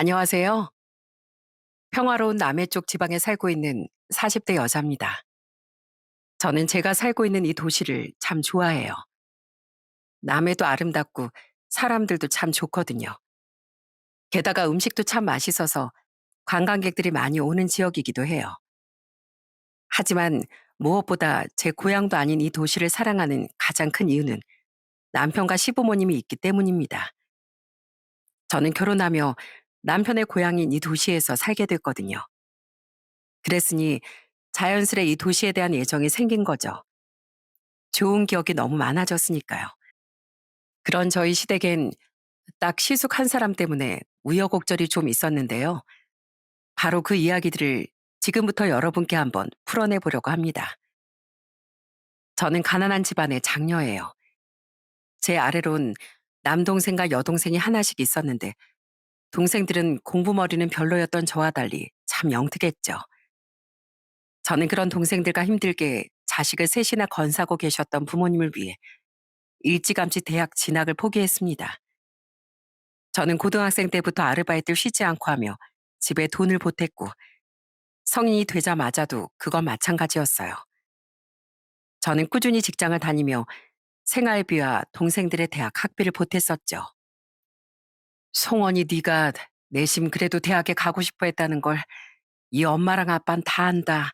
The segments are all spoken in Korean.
안녕하세요. 평화로운 남해 쪽 지방에 살고 있는 40대 여자입니다. 저는 제가 살고 있는 이 도시를 참 좋아해요. 남해도 아름답고 사람들도 참 좋거든요. 게다가 음식도 참 맛있어서 관광객들이 많이 오는 지역이기도 해요. 하지만 무엇보다 제 고향도 아닌 이 도시를 사랑하는 가장 큰 이유는 남편과 시부모님이 있기 때문입니다. 저는 결혼하며 남편의 고향인 이 도시에서 살게 됐거든요. 그랬으니 자연스레 이 도시에 대한 애정이 생긴 거죠. 좋은 기억이 너무 많아졌으니까요. 그런 저희 시댁엔 딱 시숙 한 사람 때문에 우여곡절이 좀 있었는데요. 바로 그 이야기들을 지금부터 여러분께 한번 풀어내 보려고 합니다. 저는 가난한 집안의 장녀예요. 제 아래론 남동생과 여동생이 하나씩 있었는데 동생들은 공부머리는 별로였던 저와 달리 참 영특했죠. 저는 그런 동생들과 힘들게 자식을 셋이나 건사고 계셨던 부모님을 위해 일찌감치 대학 진학을 포기했습니다. 저는 고등학생 때부터 아르바이트를 쉬지 않고 하며 집에 돈을 보탰고 성인이 되자마자도 그건 마찬가지였어요. 저는 꾸준히 직장을 다니며 생활비와 동생들의 대학 학비를 보탰었죠. 송원이 네가 내심 그래도 대학에 가고 싶어 했다는 걸 이 엄마랑 아빠는 다 안다.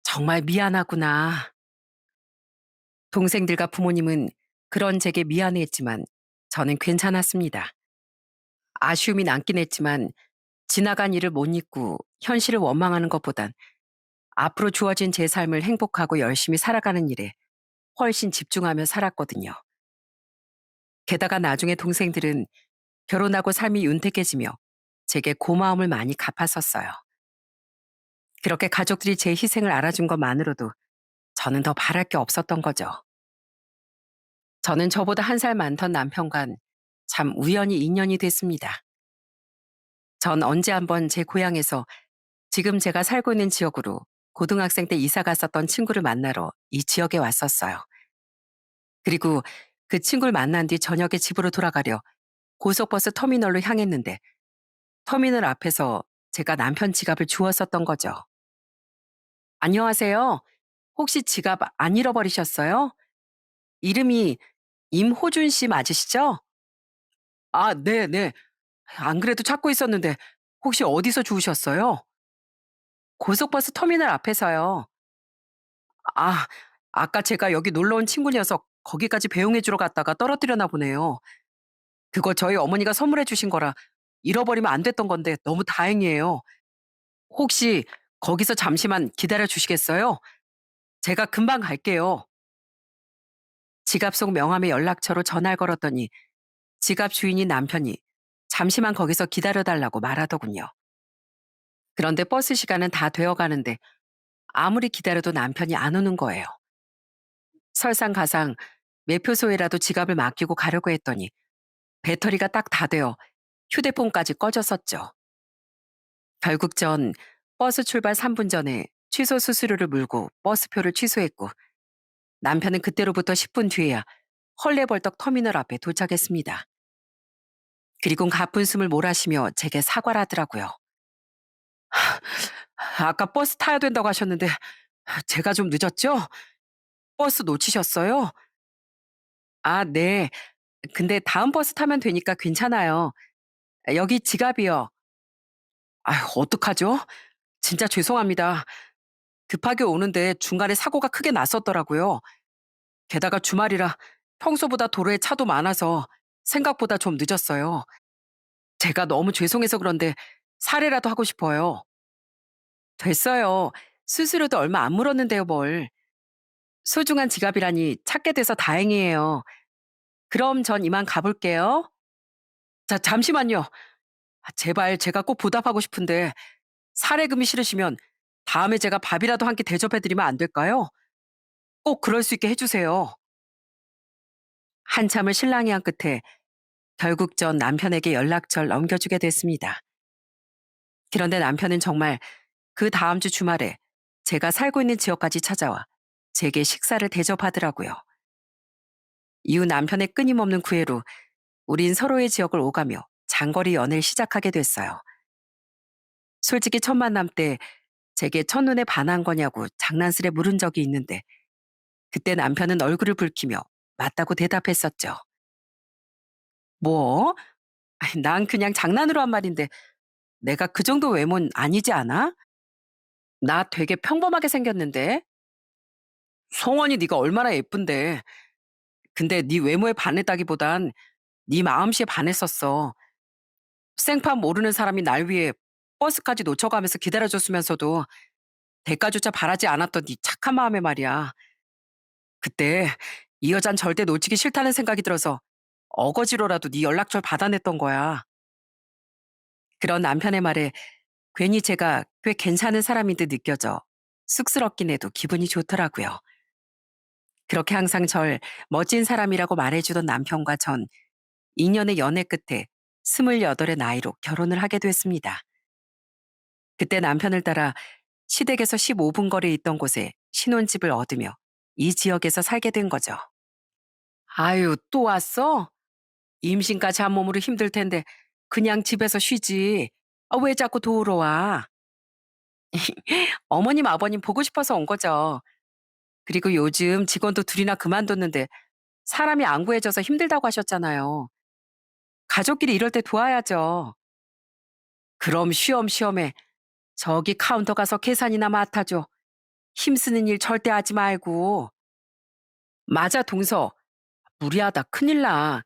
정말 미안하구나. 동생들과 부모님은 그런 제게 미안해했지만 저는 괜찮았습니다. 아쉬움이 남긴 했지만 지나간 일을 못 잊고 현실을 원망하는 것보단 앞으로 주어진 제 삶을 행복하고 열심히 살아가는 일에 훨씬 집중하며 살았거든요. 게다가 나중에 동생들은 결혼하고 삶이 윤택해지며 제게 고마움을 많이 갚았었어요. 그렇게 가족들이 제 희생을 알아준 것만으로도 저는 더 바랄 게 없었던 거죠. 저는 저보다 한 살 많던 남편과 참 우연히 인연이 됐습니다. 전 언제 한번 제 고향에서 지금 제가 살고 있는 지역으로 고등학생 때 이사 갔었던 친구를 만나러 이 지역에 왔었어요. 그리고 그 친구를 만난 뒤 저녁에 집으로 돌아가려 고속버스 터미널로 향했는데 터미널 앞에서 제가 남편 지갑을 주웠었던 거죠. 안녕하세요. 혹시 지갑 안 잃어버리셨어요? 이름이 임호준 씨 맞으시죠? 아, 네. 안 그래도 찾고 있었는데 혹시 어디서 주우셨어요? 고속버스 터미널 앞에서요. 아, 아까 제가 여기 놀러 온 친구 녀석 거기까지 배웅해 주러 갔다가 떨어뜨렸나 보네요. 그거 저희 어머니가 선물해 주신 거라 잃어버리면 안 됐던 건데 너무 다행이에요. 혹시 거기서 잠시만 기다려 주시겠어요? 제가 금방 갈게요. 지갑 속 명함의 연락처로 전화를 걸었더니 지갑 주인인 남편이 잠시만 거기서 기다려 달라고 말하더군요. 그런데 버스 시간은 다 되어 가는데 아무리 기다려도 남편이 안 오는 거예요. 설상가상 매표소에라도 지갑을 맡기고 가려고 했더니 배터리가 딱 다 되어 휴대폰까지 꺼졌었죠. 결국 전 버스 출발 3분 전에 취소 수수료를 물고 버스표를 취소했고 남편은 그때로부터 10분 뒤에야 헐레벌떡 터미널 앞에 도착했습니다. 그리곤 가쁜 숨을 몰아쉬며 제게 사과를 하더라고요. 아까 버스 타야 된다고 하셨는데 제가 좀 늦었죠? 버스 놓치셨어요? 아, 네. 근데 다음 버스 타면 되니까 괜찮아요. 여기 지갑이요. 아, 어떡하죠? 진짜 죄송합니다. 급하게 오는데 중간에 사고가 크게 났었더라고요. 게다가 주말이라 평소보다 도로에 차도 많아서 생각보다 좀 늦었어요. 제가 너무 죄송해서 그런데 사례라도 하고 싶어요. 됐어요. 수수료도 얼마 안 물었는데요, 뭘. 소중한 지갑이라니 찾게 돼서 다행이에요. 그럼 전 이만 가볼게요. 자, 잠시만요. 제발 제가 꼭 보답하고 싶은데 사례금이 싫으시면 다음에 제가 밥이라도 한 끼 대접해드리면 안 될까요? 꼭 그럴 수 있게 해주세요. 한참을 실랑이 한 끝에 결국 전 남편에게 연락처를 넘겨주게 됐습니다. 그런데 남편은 정말 그 다음 주 주말에 제가 살고 있는 지역까지 찾아와 제게 식사를 대접하더라고요. 이후 남편의 끊임없는 구애로 우린 서로의 지역을 오가며 장거리 연애를 시작하게 됐어요. 솔직히 첫 만남 때 제게 첫눈에 반한 거냐고 장난스레 물은 적이 있는데 그때 남편은 얼굴을 붉히며 맞다고 대답했었죠. 뭐? 아니, 난 그냥 장난으로 한 말인데 내가 그 정도 외모는 아니지 않아? 나 되게 평범하게 생겼는데. 성원이 네가 얼마나 예쁜데. 근데 네 외모에 반했다기보단 네 마음씨에 반했었어. 생판 모르는 사람이 날 위해 버스까지 놓쳐가면서 기다려줬으면서도 대가조차 바라지 않았던 네 착한 마음에 말이야. 그때 이 여잔 절대 놓치기 싫다는 생각이 들어서 어거지로라도 네 연락처를 받아냈던 거야. 그런 남편의 말에 괜히 제가 꽤 괜찮은 사람인 듯 느껴져 쑥스럽긴 해도 기분이 좋더라고요. 그렇게 항상 절 멋진 사람이라고 말해주던 남편과 전 2년의 연애 끝에 28의 나이로 결혼을 하게 됐습니다. 그때 남편을 따라 시댁에서 15분 거리에 있던 곳에 신혼집을 얻으며 이 지역에서 살게 된 거죠. 아유, 또 왔어? 임신까지 한 몸으로 힘들 텐데 그냥 집에서 쉬지. 왜 자꾸 도우러 와? 어머님, 아버님 보고 싶어서 온 거죠. 그리고 요즘 직원도 둘이나 그만뒀는데 사람이 안 구해져서 힘들다고 하셨잖아요. 가족끼리 이럴 때 도와야죠. 그럼 쉬엄쉬엄해. 저기 카운터 가서 계산이나 맡아줘. 힘쓰는 일 절대 하지 말고. 맞아, 동서. 무리하다 큰일 나.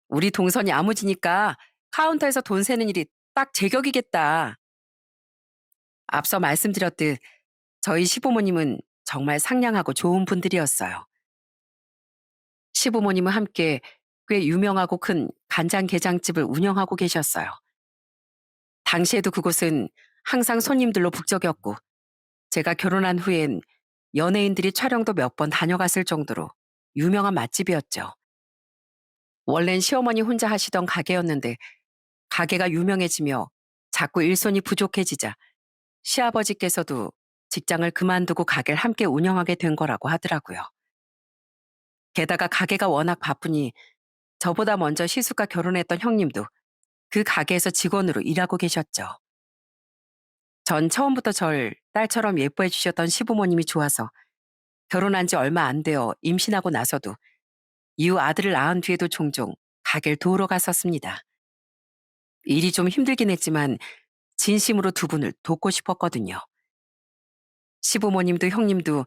우리 동선이 야무지니까 카운터에서 돈 세는 일이 딱 제격이겠다. 앞서 말씀드렸듯 저희 시부모님은 정말 상냥하고 좋은 분들이었어요. 시부모님은 함께 꽤 유명하고 큰 간장게장집을 운영하고 계셨어요. 당시에도 그곳은 항상 손님들로 북적였고 제가 결혼한 후엔 연예인들이 촬영도 몇 번 다녀갔을 정도로 유명한 맛집이었죠. 원래는 시어머니 혼자 하시던 가게였는데 가게가 유명해지며 자꾸 일손이 부족해지자 시아버지께서도 직장을 그만두고 가게를 함께 운영하게 된 거라고 하더라고요. 게다가 가게가 워낙 바쁘니 저보다 먼저 시숙과 결혼했던 형님도 그 가게에서 직원으로 일하고 계셨죠. 전 처음부터 절 딸처럼 예뻐해 주셨던 시부모님이 좋아서 결혼한 지 얼마 안 되어 임신하고 나서도 이후 아들을 낳은 뒤에도 종종 가게를 도우러 갔었습니다. 일이 좀 힘들긴 했지만 진심으로 두 분을 돕고 싶었거든요. 시부모님도 형님도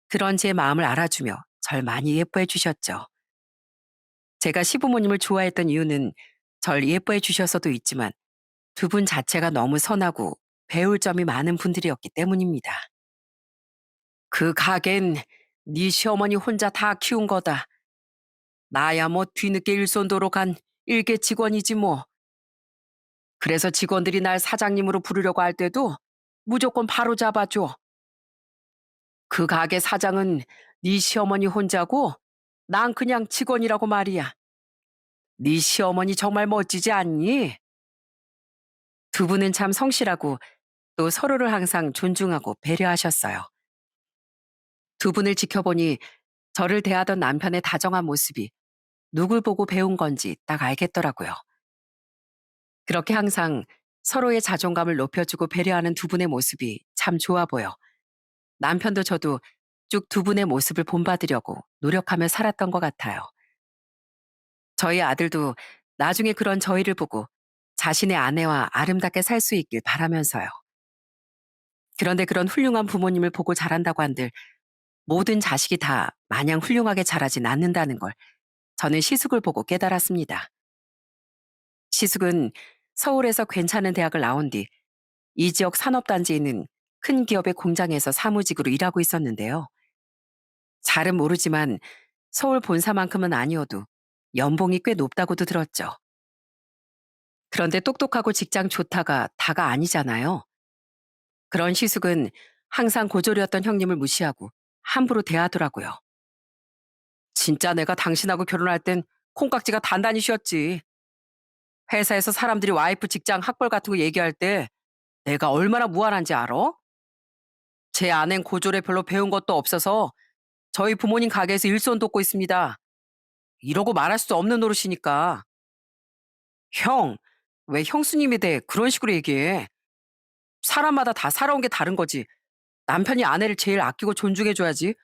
그런 제 마음을 알아주며 절 많이 예뻐해 주셨죠. 제가 시부모님을 좋아했던 이유는 절 예뻐해 주셔서도 있지만 두 분 자체가 너무 선하고 배울 점이 많은 분들이었기 때문입니다. 그 가겐 네 시어머니 혼자 다 키운 거다. 나야 뭐 뒤늦게 일손도로 간 일개 직원이지 뭐. 그래서 직원들이 날 사장님으로 부르려고 할 때도 무조건 바로 잡아줘. 그 가게 사장은 네 시어머니 혼자고 난 그냥 직원이라고 말이야. 네 시어머니 정말 멋지지 않니? 두 분은 참 성실하고 또 서로를 항상 존중하고 배려하셨어요. 두 분을 지켜보니 저를 대하던 남편의 다정한 모습이 누굴 보고 배운 건지 딱 알겠더라고요. 그렇게 항상 서로의 자존감을 높여주고 배려하는 두 분의 모습이 참 좋아 보여 남편도 저도 쭉 두 분의 모습을 본받으려고 노력하며 살았던 것 같아요. 저희 아들도 나중에 그런 저희를 보고 자신의 아내와 아름답게 살 수 있길 바라면서요. 그런데 그런 훌륭한 부모님을 보고 자란다고 한들 모든 자식이 다 마냥 훌륭하게 자라진 않는다는 걸 저는 시숙을 보고 깨달았습니다. 시숙은 서울에서 괜찮은 대학을 나온 뒤 이 지역 산업단지에 있는 큰 기업의 공장에서 사무직으로 일하고 있었는데요. 잘은 모르지만 서울 본사만큼은 아니어도 연봉이 꽤 높다고도 들었죠. 그런데 똑똑하고 직장 좋다가 다가 아니잖아요. 그런 시숙은 항상 고졸이었던 형님을 무시하고 함부로 대하더라고요. 진짜 내가 당신하고 결혼할 땐 콩깍지가 단단히 쉬었지. 회사에서 사람들이 와이프 직장 학벌 같은 거 얘기할 때 내가 얼마나 무안한지 알아? 제 아낸 고졸에 별로 배운 것도 없어서 저희 부모님 가게에서 일손 돕고 있습니다. 이러고 말할 수 없는 노릇이니까. 형, 왜 형수님에 대해 그런 식으로 얘기해? 사람마다 다 살아온 게 다른 거지. 남편이 아내를 제일 아끼고 존중해줘야지.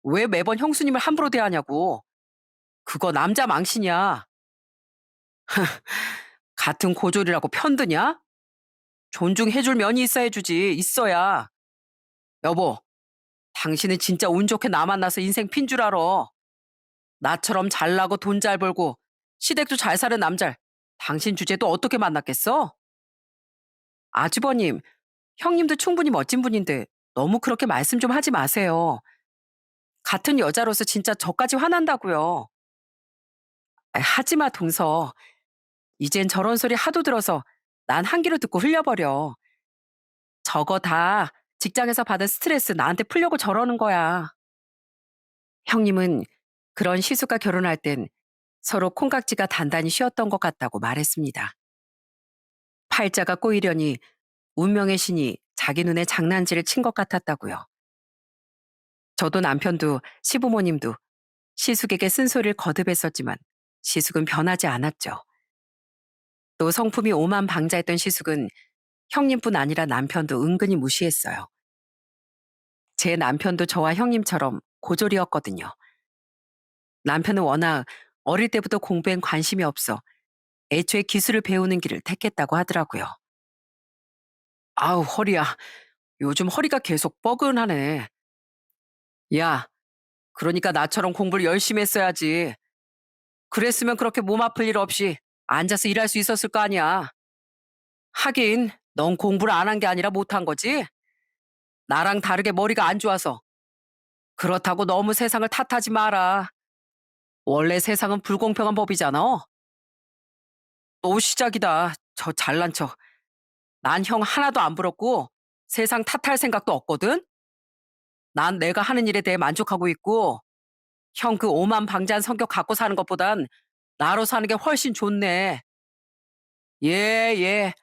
왜 매번 형수님을 함부로 대하냐고. 그거 남자 망신이야. 같은 고졸이라고 편드냐? 존중해줄 면이 있어야 주지. 있어야. 여보, 당신은 진짜 운 좋게 나 만나서 인생 핀 줄 알아. 나처럼 잘나고 돈 잘 벌고 시댁도 잘 사는 남잘 당신 주제도 어떻게 만났겠어? 아주버님, 형님도 충분히 멋진 분인데 너무 그렇게 말씀 좀 하지 마세요. 같은 여자로서 진짜 저까지 화난다고요. 하지 마, 동서. 이젠 저런 소리 하도 들어서 난 한 귀로 듣고 흘려버려. 저거 다 직장에서 받은 스트레스 나한테 풀려고 저러는 거야. 형님은 그런 시수가 결혼할 땐 서로 콩깍지가 단단히 휘었던 것 같다고 말했습니다. 팔자가 꼬이려니 운명의 신이 자기 눈에 장난질을 친 것 같았다고요. 저도 남편도 시부모님도 시숙에게 쓴소리를 거듭했었지만 시숙은 변하지 않았죠. 또 성품이 오만방자했던 시숙은 형님뿐 아니라 남편도 은근히 무시했어요. 제 남편도 저와 형님처럼 고졸이었거든요. 남편은 워낙 어릴 때부터 공부엔 관심이 없어 애초에 기술을 배우는 길을 택했다고 하더라고요. 아우, 허리야. 요즘 허리가 계속 뻐근하네. 야, 그러니까 나처럼 공부를 열심히 했어야지. 그랬으면 그렇게 몸 아플 일 없이 앉아서 일할 수 있었을 거 아니야. 하긴, 넌 공부를 안 한 게 아니라 못한 거지? 나랑 다르게 머리가 안 좋아서. 그렇다고 너무 세상을 탓하지 마라. 원래 세상은 불공평한 법이잖아. 또 시작이다. 저 잘난 척. 난 형 하나도 안 부럽고 세상 탓할 생각도 없거든? 난 내가 하는 일에 대해 만족하고 있고 형 그 오만방자한 성격 갖고 사는 것보단 나로 사는 게 훨씬 좋네. 예, 예.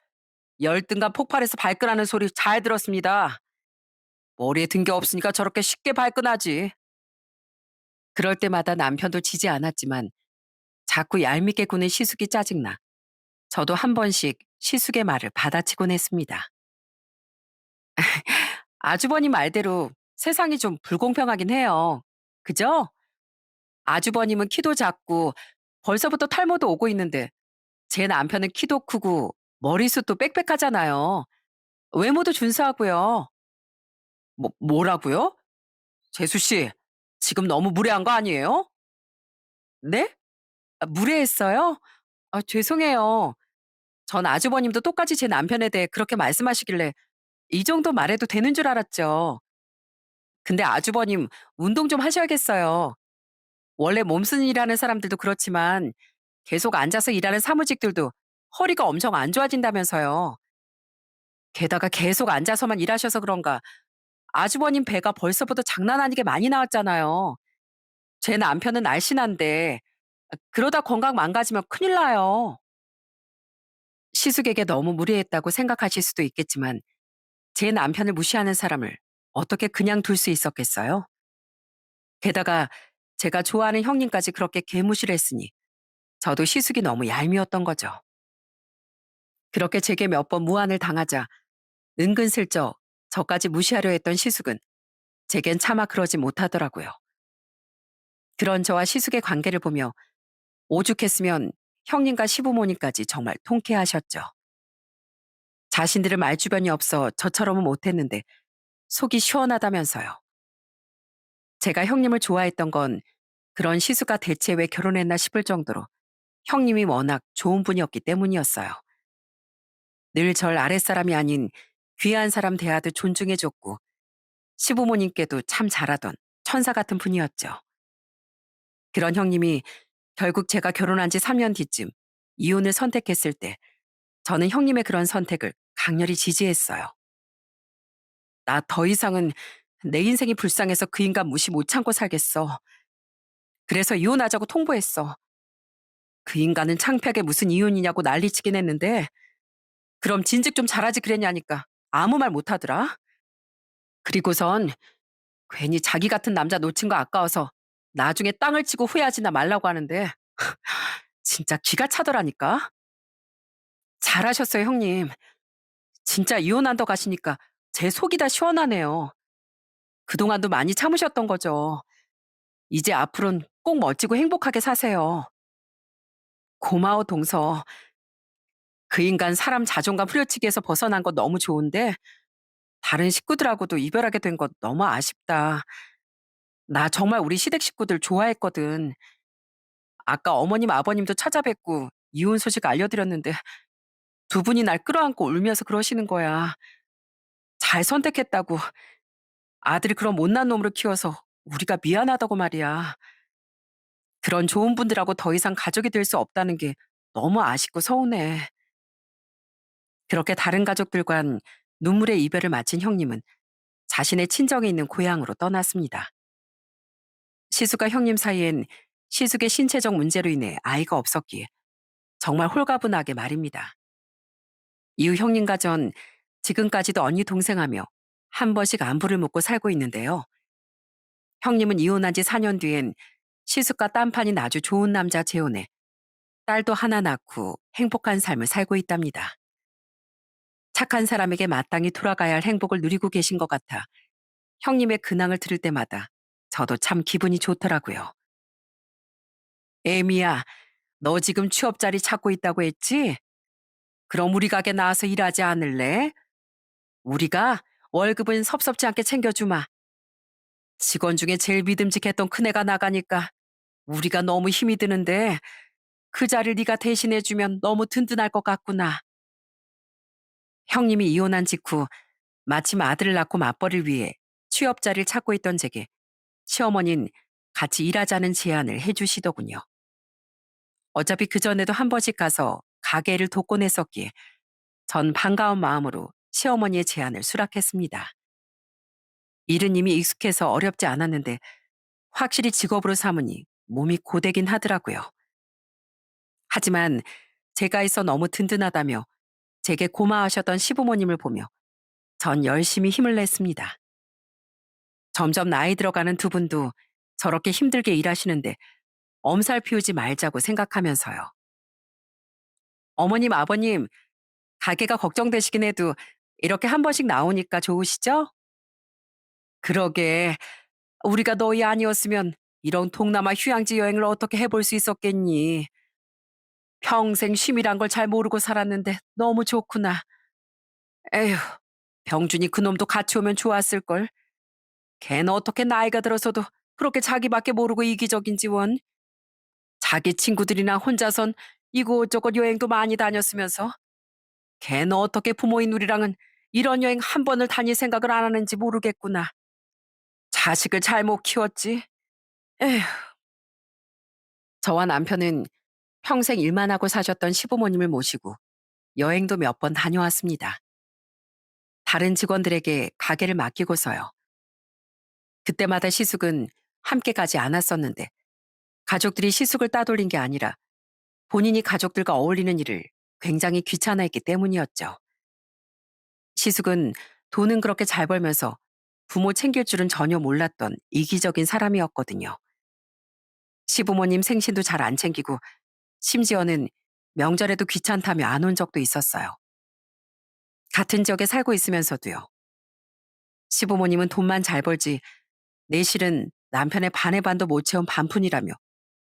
열등감 폭발해서 발끈하는 소리 잘 들었습니다. 머리에 든 게 없으니까 저렇게 쉽게 발끈하지. 그럴 때마다 남편도 지지 않았지만 자꾸 얄밉게 구는 시숙이 짜증나. 저도 한 번씩 시숙의 말을 받아치곤 했습니다. 아주버님 말대로 세상이 좀 불공평하긴 해요. 그죠? 아주버님은 키도 작고 벌써부터 탈모도 오고 있는데 제 남편은 키도 크고 머리숱도 빽빽하잖아요. 외모도 준수하고요. 뭐라고요? 재수 씨, 지금 너무 무례한 거 아니에요? 네? 무례했어요? 죄송해요. 전 아주버님도 똑같이 제 남편에 대해 그렇게 말씀하시길래 이 정도 말해도 되는 줄 알았죠. 근데 아주버님 운동 좀 하셔야겠어요. 원래 몸쓰는 일하는 사람들도 그렇지만 계속 앉아서 일하는 사무직들도 허리가 엄청 안 좋아진다면서요. 게다가 계속 앉아서만 일하셔서 그런가 아주버님 배가 벌써부터 장난 아니게 많이 나왔잖아요. 제 남편은 날씬한데 그러다 건강 망가지면 큰일 나요. 시숙에게 너무 무리했다고 생각하실 수도 있겠지만 제 남편을 무시하는 사람을 어떻게 그냥 둘 수 있었겠어요? 게다가 제가 좋아하는 형님까지 그렇게 개무시를 했으니 저도 시숙이 너무 얄미웠던 거죠. 그렇게 제게 몇 번 무안을 당하자 은근슬쩍 저까지 무시하려 했던 시숙은 제겐 차마 그러지 못하더라고요. 그런 저와 시숙의 관계를 보며 오죽했으면 형님과 시부모님까지 정말 통쾌하셨죠. 자신들은 말주변이 없어 저처럼은 못했는데 속이 시원하다면서요. 제가 형님을 좋아했던 건 그런 시수가 대체 왜 결혼했나 싶을 정도로 형님이 워낙 좋은 분이었기 때문이었어요. 늘 절 아랫사람이 아닌 귀한 사람 대하듯 존중해줬고 시부모님께도 참 잘하던 천사 같은 분이었죠. 그런 형님이 결국 제가 결혼한 지 3년 뒤쯤 이혼을 선택했을 때 저는 형님의 그런 선택을 강렬히 지지했어요. 나 더 이상은 내 인생이 불쌍해서 그 인간 무시 못 참고 살겠어. 그래서 이혼하자고 통보했어. 그 인간은 창피하게 무슨 이혼이냐고 난리치긴 했는데 그럼 진즉 좀 잘하지 그랬냐니까 아무 말 못하더라. 그리고선 괜히 자기 같은 남자 놓친 거 아까워서 나중에 땅을 치고 후회하지나 말라고 하는데 진짜 기가 차더라니까. 잘하셨어요, 형님. 진짜 이혼한다고 하시니까 제 속이 다 시원하네요. 그동안도 많이 참으셨던 거죠. 이제 앞으로는 꼭 멋지고 행복하게 사세요. 고마워, 동서. 그 인간 사람 자존감 후려치기에서 벗어난 거 너무 좋은데 다른 식구들하고도 이별하게 된 거 너무 아쉽다. 나 정말 우리 시댁 식구들 좋아했거든. 아까 어머님, 아버님도 찾아뵙고 이혼 소식 알려드렸는데 두 분이 날 끌어안고 울면서 그러시는 거야. 잘 선택했다고. 아들이 그런 못난 놈으로 키워서 우리가 미안하다고 말이야. 그런 좋은 분들하고 더 이상 가족이 될 수 없다는 게 너무 아쉽고 서운해. 그렇게 다른 가족들과는 눈물의 이별을 마친 형님은 자신의 친정에 있는 고향으로 떠났습니다. 시숙과 형님 사이엔 시숙의 신체적 문제로 인해 아이가 없었기에 정말 홀가분하게 말입니다. 이후 형님과 전 지금까지도 언니 동생하며 한 번씩 안부를 묻고 살고 있는데요. 형님은 이혼한 지 4년 뒤엔 시숙과 딴판인 아주 좋은 남자 재혼해 딸도 하나 낳고 행복한 삶을 살고 있답니다. 착한 사람에게 마땅히 돌아가야 할 행복을 누리고 계신 것 같아 형님의 근황을 들을 때마다 저도 참 기분이 좋더라고요. 에미야, 너 지금 취업 자리 찾고 있다고 했지? 그럼 우리 가게 나와서 일하지 않을래? 우리가 월급은 섭섭지 않게 챙겨주마. 직원 중에 제일 믿음직했던 큰애가 나가니까 우리가 너무 힘이 드는데 그 자리를 네가 대신해주면 너무 든든할 것 같구나. 형님이 이혼한 직후 마침 아들을 낳고 맞벌이를 위해 취업 자리를 찾고 있던 제게 시어머니는 같이 일하자는 제안을 해주시더군요. 어차피 그전에도 한 번씩 가서 가게를 돕곤 했었기에 전 반가운 마음으로 시어머니의 제안을 수락했습니다. 일은 이미 익숙해서 어렵지 않았는데 확실히 직업으로 삼으니 몸이 고되긴 하더라고요. 하지만 제가 있어 너무 든든하다며 제게 고마워하셨던 시부모님을 보며 전 열심히 힘을 냈습니다. 점점 나이 들어가는 두 분도 저렇게 힘들게 일하시는데 엄살 피우지 말자고 생각하면서요. 어머님, 아버님, 가게가 걱정되시긴 해도 이렇게 한 번씩 나오니까 좋으시죠? 그러게, 우리가 너희 아니었으면 이런 동남아 휴양지 여행을 어떻게 해볼 수 있었겠니? 평생 쉼이란 걸 잘 모르고 살았는데 너무 좋구나. 에휴, 병준이 그놈도 같이 오면 좋았을걸. 걔는 어떻게 나이가 들어서도 그렇게 자기밖에 모르고 이기적인지 원. 자기 친구들이나 혼자선 이곳저곳 여행도 많이 다녔으면서 걔는 어떻게 부모인 우리랑은 이런 여행 한 번을 다닐 생각을 안 하는지 모르겠구나. 자식을 잘못 키웠지. 에휴. 저와 남편은 평생 일만 하고 사셨던 시부모님을 모시고 여행도 몇 번 다녀왔습니다. 다른 직원들에게 가게를 맡기고서요. 그때마다 시숙은 함께 가지 않았었는데 가족들이 시숙을 따돌린 게 아니라 본인이 가족들과 어울리는 일을 굉장히 귀찮아했기 때문이었죠. 시숙은 돈은 그렇게 잘 벌면서 부모 챙길 줄은 전혀 몰랐던 이기적인 사람이었거든요. 시부모님 생신도 잘 안 챙기고 심지어는 명절에도 귀찮다며 안 온 적도 있었어요. 같은 지역에 살고 있으면서도요. 시부모님은 돈만 잘 벌지 내실은 남편의 반의 반도 못 채운 반푼이라며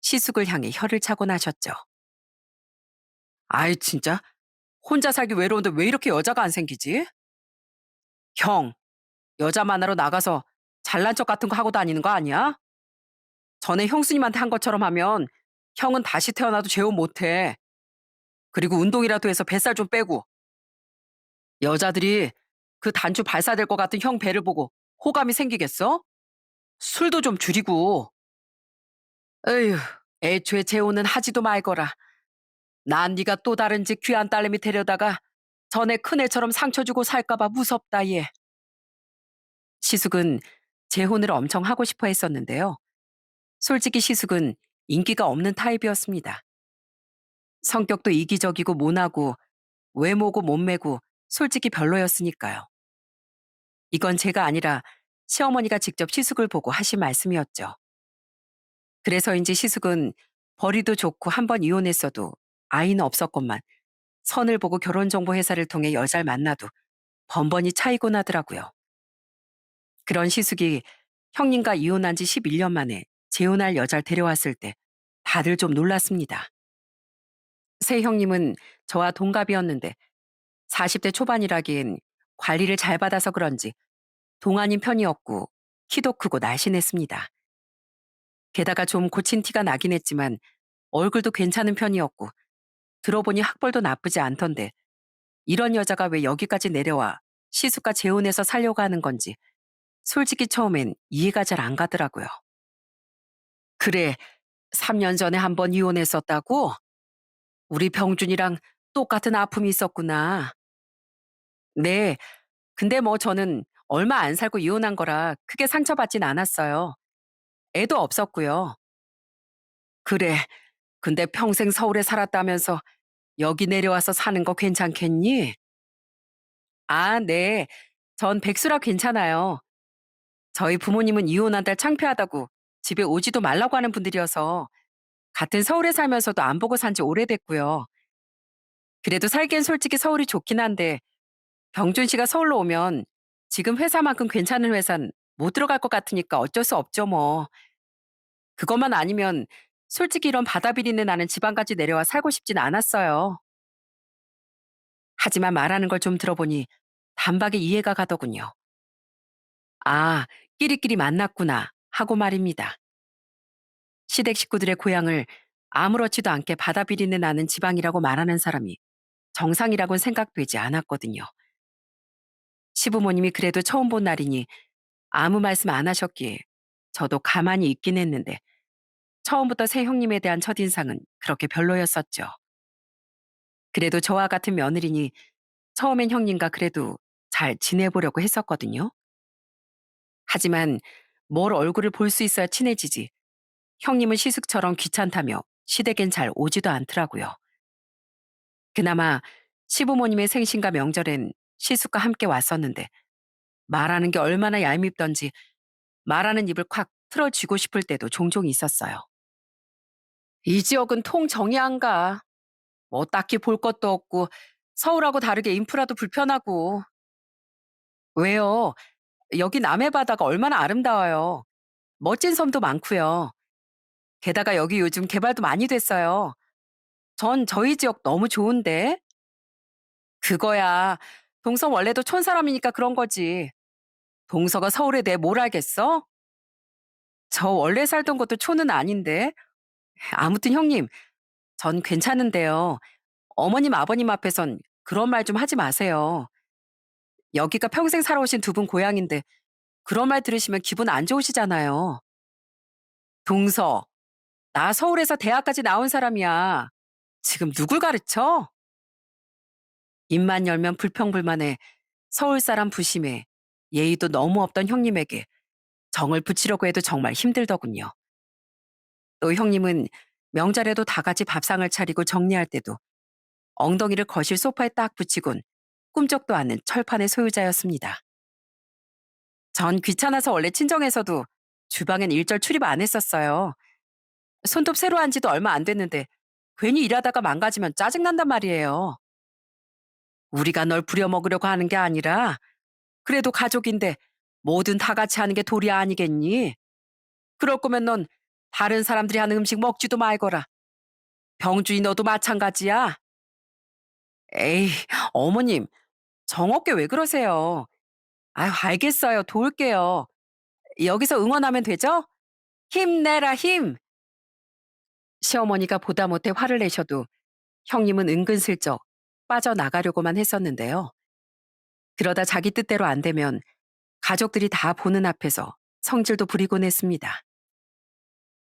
시숙을 향해 혀를 차곤 하셨죠. 아이 진짜 혼자 살기 외로운데 왜 이렇게 여자가 안 생기지? 형, 여자 만나러 나가서 잘난 척 같은 거 하고 다니는 거 아니야? 전에 형수님한테 한 것처럼 하면 형은 다시 태어나도 재혼 못해. 그리고 운동이라도 해서 뱃살 좀 빼고. 여자들이 그 단추 발사될 것 같은 형 배를 보고 호감이 생기겠어? 술도 좀 줄이고. 에휴, 애초에 재혼은 하지도 말거라. 난 네가 또 다른 집 귀한 딸내미 데려다가 전에 큰애처럼 상처 주고 살까봐 무섭다 얘. 시숙은 재혼을 엄청 하고 싶어 했었는데요. 솔직히 시숙은 인기가 없는 타입이었습니다. 성격도 이기적이고 모나고 외모고 몸매고 솔직히 별로였으니까요. 이건 제가 아니라 시어머니가 직접 시숙을 보고 하신 말씀이었죠. 그래서인지 시숙은 벌이도 좋고 한 번 이혼했어도 아이는 없었건만 선을 보고 결혼정보 회사를 통해 여자를 만나도 번번이 차이고 나더라고요. 그런 시숙이 형님과 이혼한 지 11년 만에 재혼할 여자를 데려왔을 때 다들 좀 놀랐습니다. 새 형님은 저와 동갑이었는데 40대 초반이라기엔 관리를 잘 받아서 그런지 동안인 편이었고 키도 크고 날씬했습니다. 게다가 좀 고친 티가 나긴 했지만 얼굴도 괜찮은 편이었고 들어보니 학벌도 나쁘지 않던데 이런 여자가 왜 여기까지 내려와 시숙과 재혼해서 살려고 하는 건지 솔직히 처음엔 이해가 잘 안 가더라고요. 그래, 3년 전에 한번 이혼했었다고? 우리 병준이랑 똑같은 아픔이 있었구나. 네, 근데 뭐 저는 얼마 안 살고 이혼한 거라 크게 상처받진 않았어요. 애도 없었고요. 그래, 근데 평생 서울에 살았다면서 여기 내려와서 사는 거 괜찮겠니? 아, 네. 전 백수라 괜찮아요. 저희 부모님은 이혼한 딸 창피하다고 집에 오지도 말라고 하는 분들이어서 같은 서울에 살면서도 안 보고 산지 오래됐고요. 그래도 살기엔 솔직히 서울이 좋긴 한데 병준 씨가 서울로 오면 지금 회사만큼 괜찮은 회사는 못 들어갈 것 같으니까 어쩔 수 없죠 뭐. 그것만 아니면 솔직히 이런 바다 비린내 나는 지방까지 내려와 살고 싶진 않았어요. 하지만 말하는 걸 좀 들어보니 단박에 이해가 가더군요. 아, 끼리끼리 만났구나 하고 말입니다. 시댁 식구들의 고향을 아무렇지도 않게 바다 비린내 나는 지방이라고 말하는 사람이 정상이라고는 생각되지 않았거든요. 시부모님이 그래도 처음 본 날이니 아무 말씀 안 하셨기에 저도 가만히 있긴 했는데 처음부터 새 형님에 대한 첫인상은 그렇게 별로였었죠. 그래도 저와 같은 며느리니 처음엔 형님과 그래도 잘 지내보려고 했었거든요. 하지만 뭘 얼굴을 볼 수 있어야 친해지지. 형님은 시숙처럼 귀찮다며 시댁엔 잘 오지도 않더라고요. 그나마 시부모님의 생신과 명절엔 시숙과 함께 왔었는데 말하는 게 얼마나 얄밉던지 말하는 입을 콱 틀어쥐고 싶을 때도 종종 있었어요. 이 지역은 통 정이 안 가. 뭐 딱히 볼 것도 없고 서울하고 다르게 인프라도 불편하고. 왜요? 여기 남해 바다가 얼마나 아름다워요. 멋진 섬도 많고요. 게다가 여기 요즘 개발도 많이 됐어요. 전 저희 지역 너무 좋은데. 그거야. 동서 원래도 촌 사람이니까 그런 거지. 동서가 서울에 대해 뭘 알겠어? 저 원래 살던 곳도 촌은 아닌데. 아무튼 형님, 전 괜찮은데요. 어머님, 아버님 앞에선 그런 말 좀 하지 마세요. 여기가 평생 살아오신 두 분 고향인데 그런 말 들으시면 기분 안 좋으시잖아요. 동서, 나 서울에서 대학까지 나온 사람이야. 지금 누굴 가르쳐? 입만 열면 불평불만해 서울 사람 부심에 예의도 너무 없던 형님에게 정을 붙이려고 해도 정말 힘들더군요. 또 형님은 명절에도 다 같이 밥상을 차리고 정리할 때도 엉덩이를 거실 소파에 딱 붙이곤 꿈쩍도 않는 철판의 소유자였습니다. 전 귀찮아서 원래 친정에서도 주방엔 일절 출입 안 했었어요. 손톱 새로 한 지도 얼마 안 됐는데 괜히 일하다가 망가지면 짜증난단 말이에요. 우리가 널 부려먹으려고 하는 게 아니라 그래도 가족인데 뭐든 다 같이 하는 게 도리 아니겠니? 그럴 거면 넌 다른 사람들이 하는 음식 먹지도 말거라. 병준이 너도 마찬가지야. 에이, 어머님, 정없게 왜 그러세요? 아유, 알겠어요. 도울게요. 여기서 응원하면 되죠? 힘내라, 힘! 시어머니가 보다 못해 화를 내셔도 형님은 은근슬쩍 빠져나가려고만 했었는데요. 그러다 자기 뜻대로 안 되면 가족들이 다 보는 앞에서 성질도 부리곤 했습니다.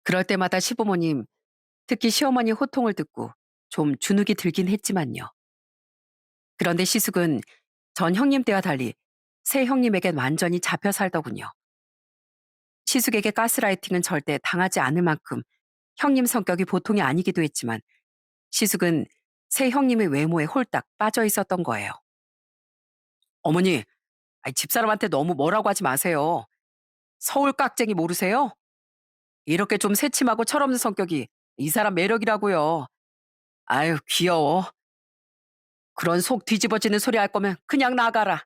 그럴 때마다 시부모님, 특히 시어머니 호통을 듣고 좀 주눅이 들긴 했지만요. 그런데 시숙은 전 형님 때와 달리 새 형님에겐 완전히 잡혀 살더군요. 시숙에게 가스라이팅은 절대 당하지 않을 만큼 형님 성격이 보통이 아니기도 했지만 시숙은 새 형님의 외모에 홀딱 빠져 있었던 거예요. 어머니, 아이, 집사람한테 너무 뭐라고 하지 마세요. 서울 깍쟁이 모르세요? 이렇게 좀 새침하고 철없는 성격이 이 사람 매력이라고요. 아유, 귀여워. 그런 속 뒤집어지는 소리 할 거면 그냥 나가라.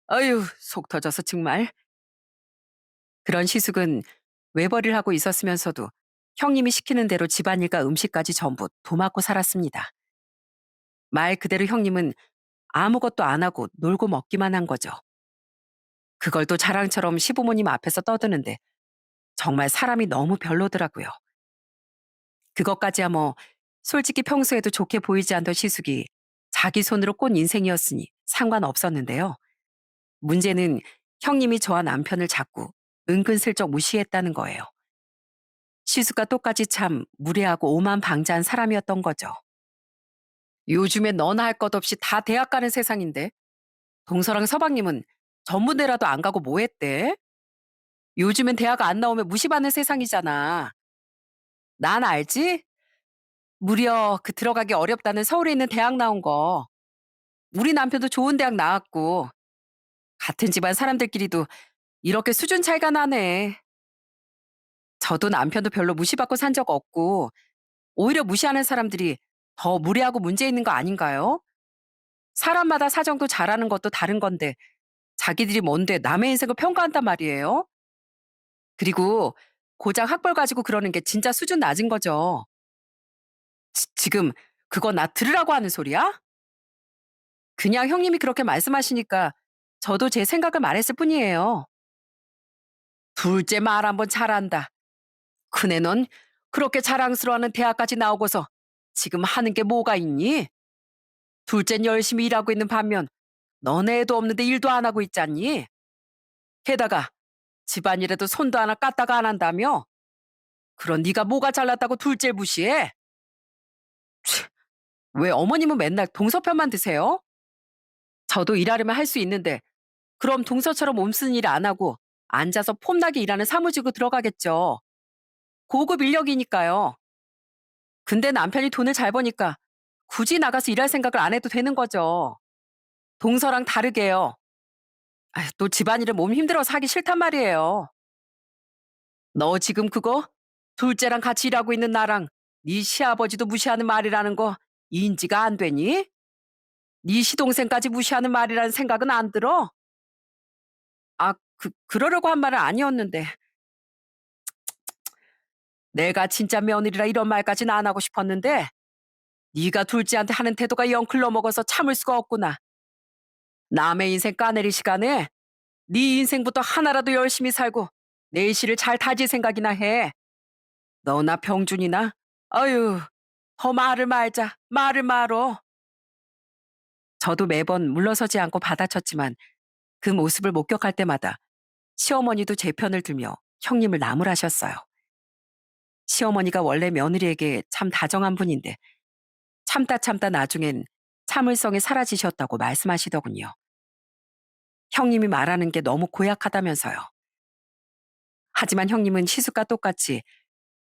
어휴, 속 터져서 정말. 그런 시숙은 외벌이를 하고 있었으면서도 형님이 시키는 대로 집안일과 음식까지 전부 도맡고 살았습니다. 말 그대로 형님은 아무것도 안 하고 놀고 먹기만 한 거죠. 그걸 또 자랑처럼 시부모님 앞에서 떠드는데 정말 사람이 너무 별로더라고요. 그것까지야 뭐 솔직히 평소에도 좋게 보이지 않던 시숙이 자기 손으로 꼰 인생이었으니 상관없었는데요. 문제는 형님이 저와 남편을 자꾸 은근슬쩍 무시했다는 거예요. 시숙과 똑같이 참 무례하고 오만방자한 사람이었던 거죠. 요즘에 너나 할 것 없이 다 대학 가는 세상인데 동서랑 서방님은 전문대라도 안 가고 뭐 했대? 요즘엔 대학 안 나오면 무시받는 세상이잖아. 난 알지? 무려 그 들어가기 어렵다는 서울에 있는 대학 나온 거. 우리 남편도 좋은 대학 나왔고 같은 집안 사람들끼리도 이렇게 수준 차이가 나네. 저도 남편도 별로 무시받고 산 적 없고 오히려 무시하는 사람들이 더 무례하고 문제 있는 거 아닌가요? 사람마다 사정도 잘하는 것도 다른 건데 자기들이 뭔데 남의 인생을 평가한단 말이에요? 그리고 고작 학벌 가지고 그러는 게 진짜 수준 낮은 거죠. 지금 그거 나 들으라고 하는 소리야? 그냥 형님이 그렇게 말씀하시니까 저도 제 생각을 말했을 뿐이에요. 둘째 말 한번 잘한다. 큰애 넌 그렇게 자랑스러워하는 대학까지 나오고서 지금 하는 게 뭐가 있니? 둘째는 열심히 일하고 있는 반면 너네 애도 없는데 일도 안 하고 있잖니? 게다가 집안일에도 손도 하나 까딱가 안 한다며? 그런 네가 뭐가 잘났다고 둘째를 무시해? 왜 어머님은 맨날 동서편만 드세요? 저도 일하려면 할 수 있는데 그럼 동서처럼 몸쓰는 일 안 하고 앉아서 폼나게 일하는 사무직으로 들어가겠죠. 고급 인력이니까요. 근데 남편이 돈을 잘 버니까 굳이 나가서 일할 생각을 안 해도 되는 거죠. 동서랑 다르게요. 아휴, 또 집안일은 몸 힘들어서 하기 싫단 말이에요. 너 지금 그거 둘째랑 같이 일하고 있는 나랑 네 시아버지도 무시하는 말이라는 거 인지가 안 되니? 네 시동생까지 무시하는 말이라는 생각은 안 들어? 아, 그러려고 한 말은 아니었는데 내가 진짜 며느리라 이런 말까지는 안 하고 싶었는데 네가 둘째한테 하는 태도가 영 글러먹어서 참을 수가 없구나. 남의 인생 까내릴 시간에 네 인생부터 하나라도 열심히 살고 내실을 잘 다질 생각이나 해. 너나 병준이나 아유 더 말을 말자 말을 말어. 저도 매번 물러서지 않고 받아쳤지만 그 모습을 목격할 때마다 시어머니도 제 편을 들며 형님을 나무라셨어요. 시어머니가 원래 며느리에게 참 다정한 분인데 참다 참다 나중엔 참을성이 사라지셨다고 말씀하시더군요. 형님이 말하는 게 너무 고약하다면서요. 하지만 형님은 시숙과 똑같이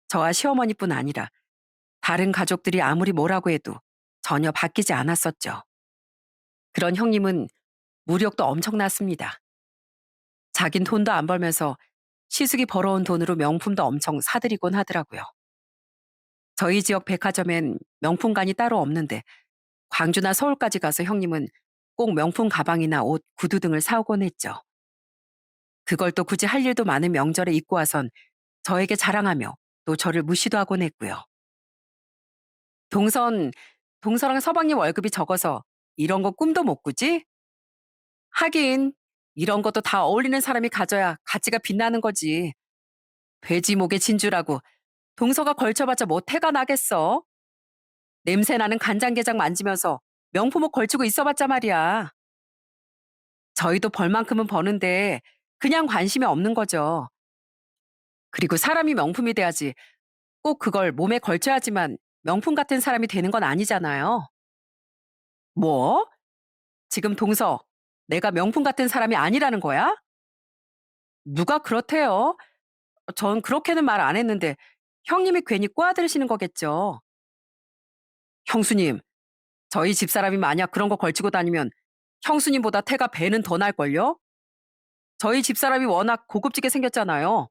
저와 시어머니뿐 아니라 다른 가족들이 아무리 뭐라고 해도 전혀 바뀌지 않았었죠. 그런 형님은 무력도 엄청났습니다. 자긴 돈도 안 벌면서 시숙이 벌어온 돈으로 명품도 엄청 사들이곤 하더라고요. 저희 지역 백화점엔 명품관이 따로 없는데 광주나 서울까지 가서 형님은 꼭 명품 가방이나 옷, 구두 등을 사오곤 했죠. 그걸 또 굳이 할 일도 많은 명절에 입고 와선 저에게 자랑하며 또 저를 무시도 하곤 했고요. 동선, 동서랑 서방님 월급이 적어서 이런 거 꿈도 못 꾸지? 하긴 이런 것도 다 어울리는 사람이 가져야 가치가 빛나는 거지. 돼지 목에 진주라고 동서가 걸쳐봤자 뭐 태가 나겠어? 냄새나는 간장게장 만지면서 명품옷 걸치고 있어봤자 말이야. 저희도 벌만큼은 버는데 그냥 관심이 없는 거죠. 그리고 사람이 명품이 돼야지 꼭 그걸 몸에 걸쳐야지만 명품 같은 사람이 되는 건 아니잖아요. 뭐? 지금 동서, 내가 명품 같은 사람이 아니라는 거야? 누가 그렇대요? 전 그렇게는 말 안 했는데 형님이 괜히 꼬아들으시는 거겠죠. 형수님, 저희 집사람이 만약 그런 거 걸치고 다니면 형수님보다 태가 배는 더 날걸요? 저희 집사람이 워낙 고급지게 생겼잖아요.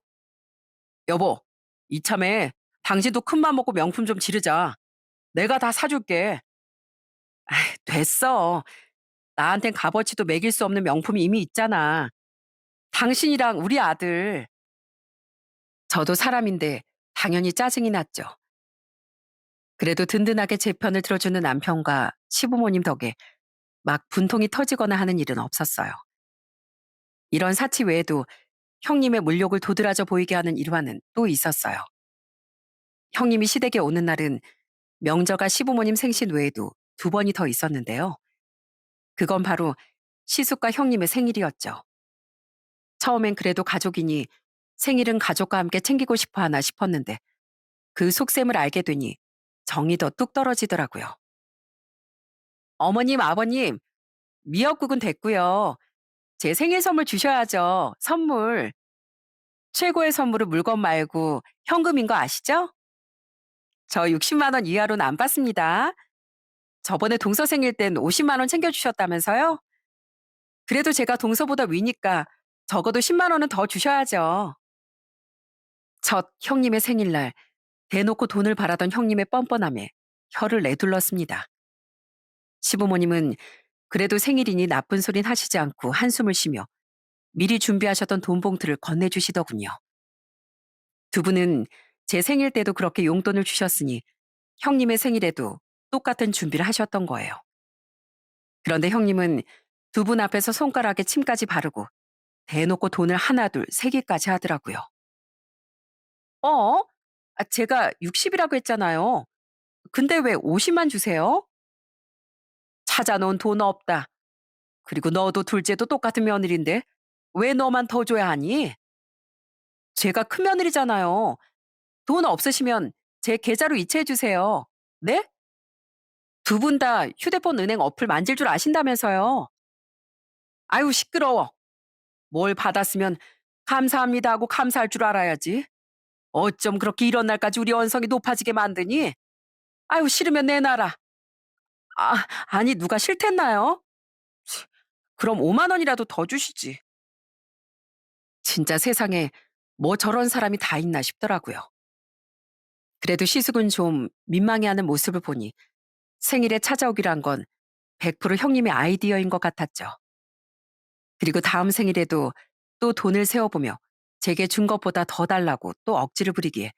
여보, 이참에 당신도 큰맘 먹고 명품 좀 지르자. 내가 다 사줄게. 됐어. 나한텐 값어치도 매길 수 없는 명품이 이미 있잖아. 당신이랑 우리 아들. 저도 사람인데 당연히 짜증이 났죠. 그래도 든든하게 제 편을 들어주는 남편과 시부모님 덕에 막 분통이 터지거나 하는 일은 없었어요. 이런 사치 외에도 형님의 물욕을 도드라져 보이게 하는 일화는 또 있었어요. 형님이 시댁에 오는 날은 명절과 시부모님 생신 외에도 두 번이 더 있었는데요. 그건 바로 시숙과 형님의 생일이었죠. 처음엔 그래도 가족이니 생일은 가족과 함께 챙기고 싶어 하나 싶었는데 그 속셈을 알게 되니 정이 더 뚝 떨어지더라고요. 어머님, 아버님, 미역국은 됐고요. 제 생일 선물 주셔야죠. 선물. 최고의 선물은 물건 말고 현금인 거 아시죠? 저 60만 원 이하로는 안 받습니다. 저번에 동서 생일 땐 50만 원 챙겨주셨다면서요? 그래도 제가 동서보다 위니까 적어도 10만 원은 더 주셔야죠. 첫 형님의 생일날 대놓고 돈을 바라던 형님의 뻔뻔함에 혀를 내둘렀습니다. 시부모님은 그래도 생일이니 나쁜 소린 하시지 않고 한숨을 쉬며 미리 준비하셨던 돈 봉투를 건네주시더군요. 두 분은 제 생일 때도 그렇게 용돈을 주셨으니 형님의 생일에도 똑같은 준비를 하셨던 거예요. 그런데 형님은 두 분 앞에서 손가락에 침까지 바르고 대놓고 돈을 하나 둘 세 개까지 하더라고요. 어? 제가 60이라고 했잖아요. 근데 왜 50만 주세요? 찾아놓은 돈 없다. 그리고 너도 둘째도 똑같은 며느리인데 왜 너만 더 줘야 하니? 제가 큰 며느리잖아요. 돈 없으시면 제 계좌로 이체해 주세요. 네? 두 분 다 휴대폰 은행 어플 만질 줄 아신다면서요. 아유, 시끄러워. 뭘 받았으면 감사합니다 하고 감사할 줄 알아야지. 어쩜 그렇게 이런 날까지 우리 언성이 높아지게 만드니? 아유, 싫으면 내놔라. 아니, 누가 싫댔나요? 치, 그럼 5만 원이라도 더 주시지. 진짜 세상에 뭐 저런 사람이 다 있나 싶더라고요. 그래도 시숙은 좀 민망해하는 모습을 보니 생일에 찾아오기란 건 100% 형님의 아이디어인 것 같았죠. 그리고 다음 생일에도 또 돈을 세어보며 제게 준 것보다 더 달라고 또 억지를 부리기에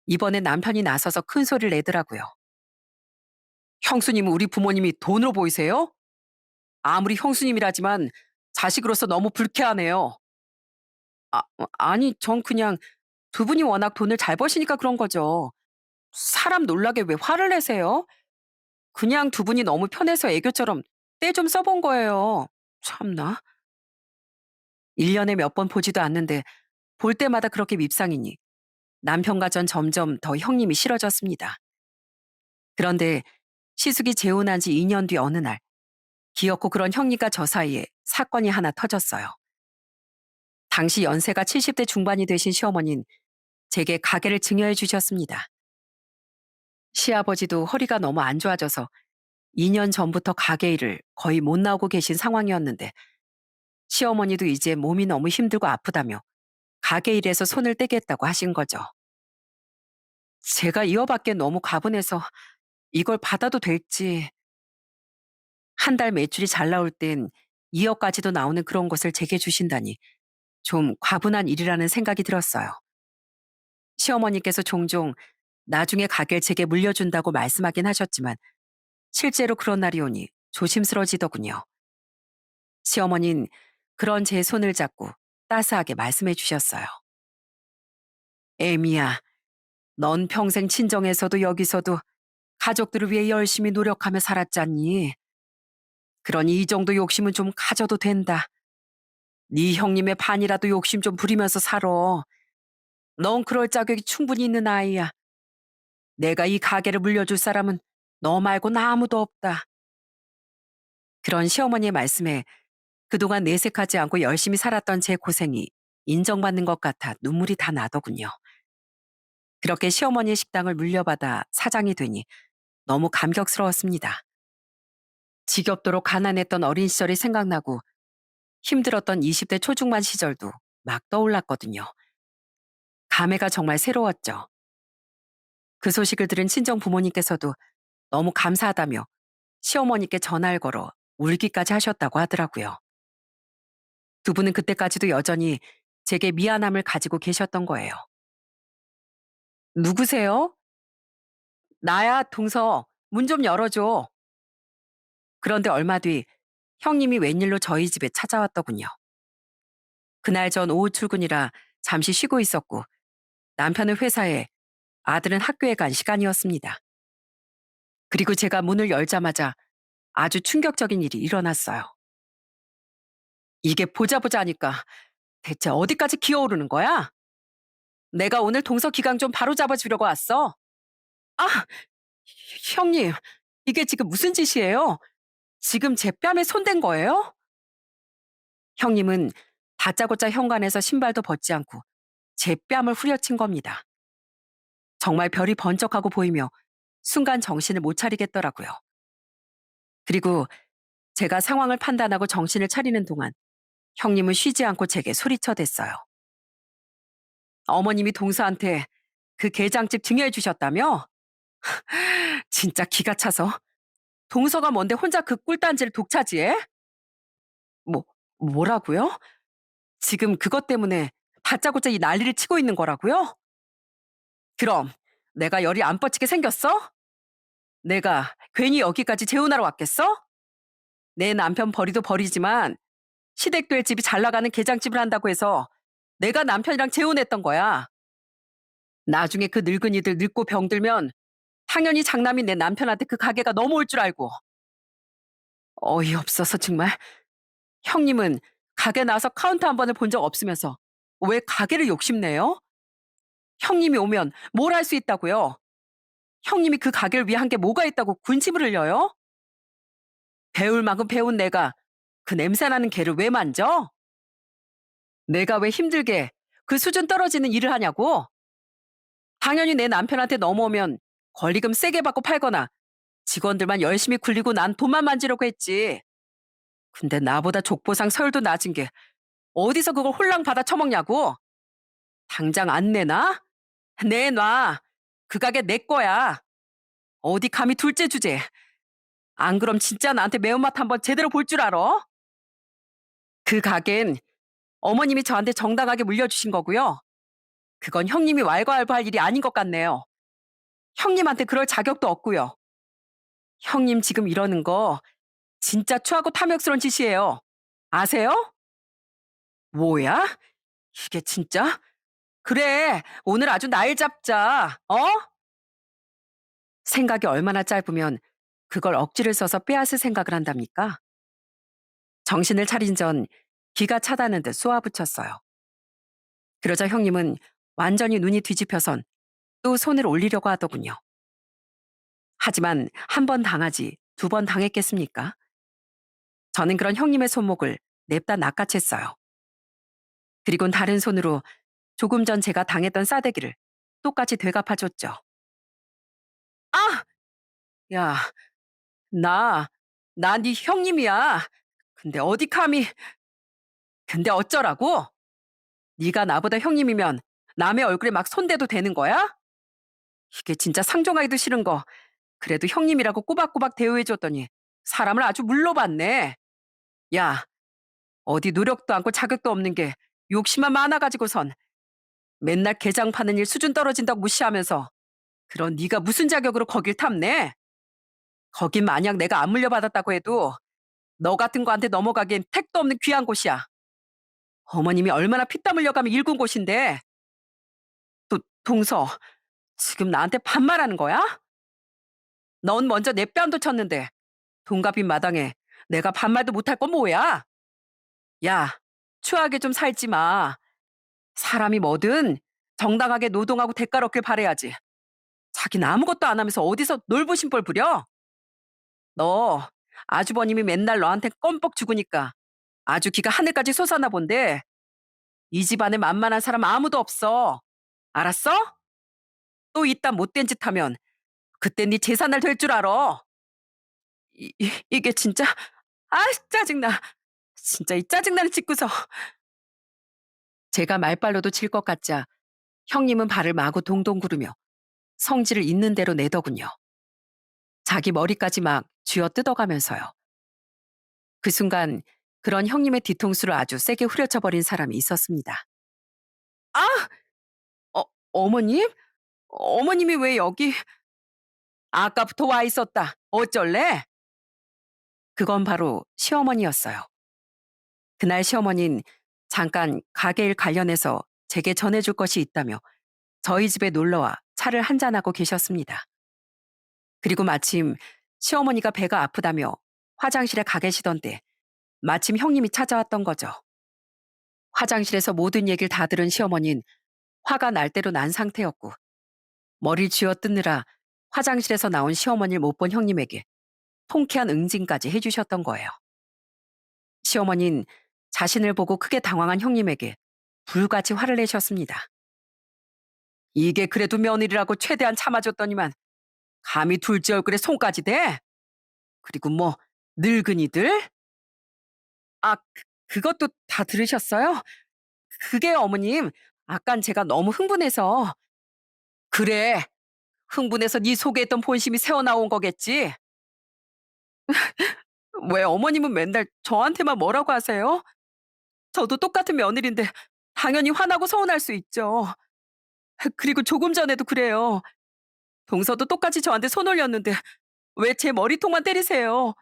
이번엔 남편이 나서서 큰 소리를 내더라고요. 형수님은 우리 부모님이 돈으로 보이세요? 아무리 형수님이라지만 자식으로서 너무 불쾌하네요. 아니, 전 그냥 두 분이 워낙 돈을 잘 버시니까 그런 거죠. 사람 놀라게 왜 화를 내세요? 그냥 두 분이 너무 편해서 애교처럼 때 좀 써본 거예요. 참나. 1년에 몇 번 보지도 않는데 볼 때마다 그렇게 밉상이니 남편과 전 점점 더 형님이 싫어졌습니다. 그런데 시숙이 재혼한 지 2년 뒤 어느 날 귀엽고 그런 형님과 저 사이에 사건이 하나 터졌어요. 당시 연세가 70대 중반이 되신 시어머니는 제게 가게를 증여해 주셨습니다. 시아버지도 허리가 너무 안 좋아져서 2년 전부터 가게 일을 거의 못 나오고 계신 상황이었는데 시어머니도 이제 몸이 너무 힘들고 아프다며 가게 일에서 손을 떼겠다고 하신 거죠. 제가 이어받기에 너무 가분해서 이걸 받아도 될지. 한 달 매출이 잘 나올 땐 2억까지도 나오는 그런 것을 제게 주신다니 좀 과분한 일이라는 생각이 들었어요. 시어머니께서 종종 나중에 가게를 제게 물려준다고 말씀하긴 하셨지만 실제로 그런 날이 오니 조심스러워지더군요. 시어머니는 그런 제 손을 잡고 따스하게 말씀해 주셨어요. 애미야, 넌 평생 친정에서도 여기서도 가족들을 위해 열심히 노력하며 살았잖니. 그러니 이 정도 욕심은 좀 가져도 된다. 네 형님의 반이라도 욕심 좀 부리면서 살아. 넌 그럴 자격이 충분히 있는 아이야. 내가 이 가게를 물려줄 사람은 너 말고는 아무도 없다. 그런 시어머니의 말씀에 그동안 내색하지 않고 열심히 살았던 제 고생이 인정받는 것 같아 눈물이 다 나더군요. 그렇게 시어머니의 식당을 물려받아 사장이 되니 너무 감격스러웠습니다. 지겹도록 가난했던 어린 시절이 생각나고 힘들었던 20대 초중반 시절도 막 떠올랐거든요. 감회가 정말 새로웠죠. 그 소식을 들은 친정 부모님께서도 너무 감사하다며 시어머니께 전화를 걸어 울기까지 하셨다고 하더라고요. 두 분은 그때까지도 여전히 제게 미안함을 가지고 계셨던 거예요. 누구세요? 나야, 동서. 문 좀 열어줘. 그런데 얼마 뒤 형님이 웬일로 저희 집에 찾아왔더군요. 그날 전 오후 출근이라 잠시 쉬고 있었고 남편은 회사에, 아들은 학교에 간 시간이었습니다. 그리고 제가 문을 열자마자 아주 충격적인 일이 일어났어요. 이게 보자 보자 하니까 대체 어디까지 기어오르는 거야? 내가 오늘 동서 기강 좀 바로잡아 주려고 왔어. 아, 형님, 이게 지금 무슨 짓이에요? 지금 제 뺨에 손댄 거예요? 형님은 다짜고짜 현관에서 신발도 벗지 않고 제 뺨을 후려친 겁니다. 정말 별이 번쩍하고 보이며 순간 정신을 못 차리겠더라고요. 그리고 제가 상황을 판단하고 정신을 차리는 동안 형님은 쉬지 않고 제게 소리쳐댔어요. 어머님이 동서한테 그 게장집 증여해 주셨다며? 진짜 기가 차서. 동서가 뭔데 혼자 그 꿀단지를 독차지해? 뭐, 뭐라고요? 지금 그것 때문에 다짜고짜 이 난리를 치고 있는 거라고요? 그럼 내가 열이 안 뻗치게 생겼어? 내가 괜히 여기까지 재혼하러 왔겠어? 내 남편 버리도 버리지만 시댁들 집이 잘 나가는 게장집을 한다고 해서 내가 남편이랑 재혼했던 거야. 나중에 그 늙은이들 늙고 병들면 당연히 장남인 내 남편한테 그 가게가 넘어올 줄 알고. 어이없어서 정말. 형님은 가게 나와서 카운터 한 번을 본 적 없으면서 왜 가게를 욕심내요? 형님이 오면 뭘 할 수 있다고요? 형님이 그 가게를 위해 한 게 뭐가 있다고 군침을 흘려요? 배울 만큼 배운 내가 그 냄새나는 개를 왜 만져? 내가 왜 힘들게 그 수준 떨어지는 일을 하냐고? 당연히 내 남편한테 넘어오면 권리금 세게 받고 팔거나 직원들만 열심히 굴리고 난 돈만 만지려고 했지. 근데 나보다 족보상 서열도 낮은 게 어디서 그걸 홀랑 받아 처먹냐고? 당장 안 내놔? 내놔. 그 가게 내 거야. 어디 감히 둘째 주제. 안 그럼 진짜 나한테 매운맛 한번 제대로 볼 줄 알아? 그 가게는 어머님이 저한테 정당하게 물려주신 거고요. 그건 형님이 왈가왈부할 일이 아닌 것 같네요. 형님한테 그럴 자격도 없고요. 형님 지금 이러는 거 진짜 추하고 탐욕스러운 짓이에요. 아세요? 뭐야? 이게 진짜? 그래, 오늘 아주 날 잡자. 어? 생각이 얼마나 짧으면 그걸 억지를 써서 빼앗을 생각을 한답니까? 정신을 차린 전 기가 차다는 듯 쏘아붙였어요. 그러자 형님은 완전히 눈이 뒤집혀선 또 손을 올리려고 하더군요. 하지만 한 번 당하지 두 번 당했겠습니까? 저는 그런 형님의 손목을 냅다 낚아챘어요. 그리곤 다른 손으로 조금 전 제가 당했던 싸대기를 똑같이 되갚아줬죠. 아! 야, 나, 나 네 형님이야. 근데 어디 감히, 근데 어쩌라고? 네가 나보다 형님이면 남의 얼굴에 막 손대도 되는 거야? 이게 진짜 상종하기도 싫은 거. 그래도 형님이라고 꼬박꼬박 대우해줬더니 사람을 아주 물러봤네. 야, 어디 노력도 않고 자격도 없는 게 욕심만 많아가지고선 맨날 게장 파는 일 수준 떨어진다고 무시하면서 그런 네가 무슨 자격으로 거길 탐내? 거긴 만약 내가 안 물려받았다고 해도 너 같은 거한테 넘어가기엔 택도 없는 귀한 곳이야. 어머님이 얼마나 피땀 흘려가며 일군 곳인데. 또 동서, 지금 나한테 반말하는 거야? 넌 먼저 내 뺨도 쳤는데 동갑인 마당에 내가 반말도 못할 건 뭐야? 야, 추하게 좀 살지 마. 사람이 뭐든 정당하게 노동하고 대가를 얻길 바래야지. 자기는 아무것도 안 하면서 어디서 놀부심볼 부려? 너 아주버님이 맨날 너한테 껌뻑 죽으니까 아주 기가 하늘까지 솟아나 본데 이 집안에 만만한 사람 아무도 없어. 알았어? 또 이딴 못된 짓 하면 그때 네 재산날 될 줄 알아. 이게 진짜 아 짜증나. 진짜 이 짜증나는 짓구서. 제가 말발로도 질 것 같자 형님은 발을 마구 동동 구르며 성질을 있는 대로 내더군요. 자기 머리까지 막 쥐어 뜯어가면서요. 그 순간 그런 형님의 뒤통수를 아주 세게 후려쳐버린 사람이 있었습니다. 아! 어, 어머님? 어머님이 왜 여기? 아까부터 와 있었다. 어쩔래? 그건 바로 시어머니였어요. 그날 시어머니는 잠깐 가게 일 관련해서 제게 전해줄 것이 있다며 저희 집에 놀러와 차를 한잔하고 계셨습니다. 그리고 마침 시어머니가 배가 아프다며 화장실에 가 계시던데 마침 형님이 찾아왔던 거죠. 화장실에서 모든 얘기를 다 들은 시어머니는 화가 날 대로 난 상태였고 머리를 쥐어뜯느라 화장실에서 나온 시어머니를 못 본 형님에게 통쾌한 응징까지 해주셨던 거예요. 시어머니는 자신을 보고 크게 당황한 형님에게 불같이 화를 내셨습니다. 이게 그래도 며느리라고 최대한 참아줬더니만 감히 둘째 얼굴에 손까지 대? 그리고 뭐 늙은이들? 아, 그것도 다 들으셨어요? 그게 어머님, 아깐 제가 너무 흥분해서. 그래, 흥분해서 네 속에 있던 본심이 새어나온 거겠지? 왜 어머님은 맨날 저한테만 뭐라고 하세요? 저도 똑같은 며느리인데 당연히 화나고 서운할 수 있죠. 그리고 조금 전에도 그래요. 동서도 똑같이 저한테 손 올렸는데 왜 제 머리통만 때리세요?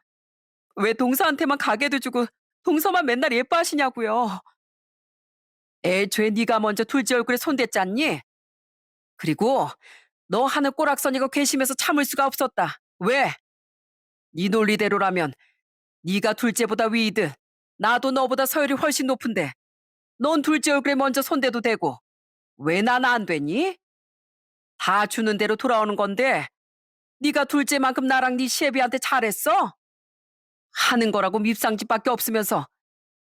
왜 동서한테만 가게도 주고 동서만 맨날 예뻐하시냐고요. 애초에 네가 먼저 둘째 얼굴에 손댔잖니? 그리고 너 하는 꼬락서니가 괘씸해서 참을 수가 없었다. 왜? 네 논리대로라면 네가 둘째보다 위이든 나도 너보다 서열이 훨씬 높은데 넌 둘째 얼굴에 먼저 손대도 되고 왜 난 안 되니? 다 주는 대로 돌아오는 건데 네가 둘째만큼 나랑 네 시애비한테 잘했어? 하는 거라고 밉상짓밖에 없으면서